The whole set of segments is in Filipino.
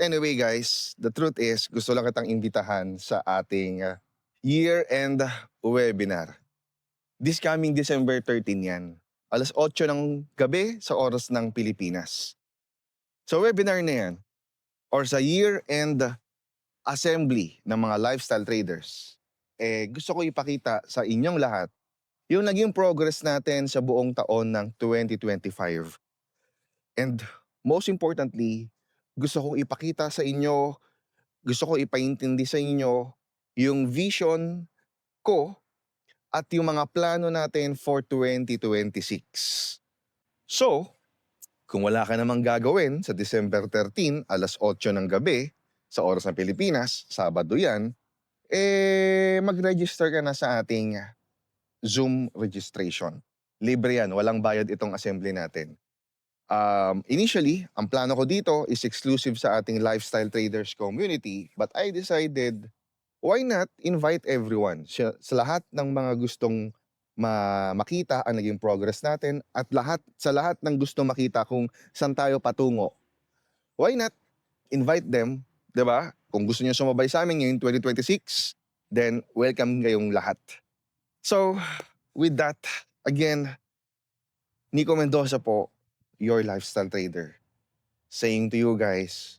anyway guys, the truth is gusto lang kitang imbitahan sa ating year-end webinar. This coming December 13 yan. Alas 8 ng gabi sa oras ng Pilipinas. Sa webinar na yan, or sa year-end assembly ng mga lifestyle traders, gusto ko ipakita sa inyong lahat yung naging progress natin sa buong taon ng 2025. And most importantly, gusto kong ipakita sa inyo, gusto ko ipaintindi sa inyo yung vision ko at yung mga plano natin for 2026. So, kung wala ka namang gagawin sa December 13, alas 8 ng gabi, sa oras ng Pilipinas, Sabado yan, mag-register ka na sa ating Zoom registration. Libre yan, walang bayad itong assembly natin. Initially, ang plano ko dito is exclusive sa ating lifestyle traders community, but I decided, why not invite everyone? Sa lahat ng mga gustong makita ang naging progress natin at sa lahat ng gusto makita kung saan tayo patungo. Why not invite them, 'di ba? Kung gusto niyo sumabay sa amin ngayong 2026, then welcome kayong lahat. So, with that, again, Nico Mendoza po, your lifestyle trader, saying to you guys,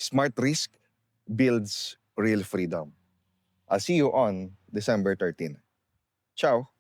smart risk builds real freedom. I'll see you on December 13. Ciao!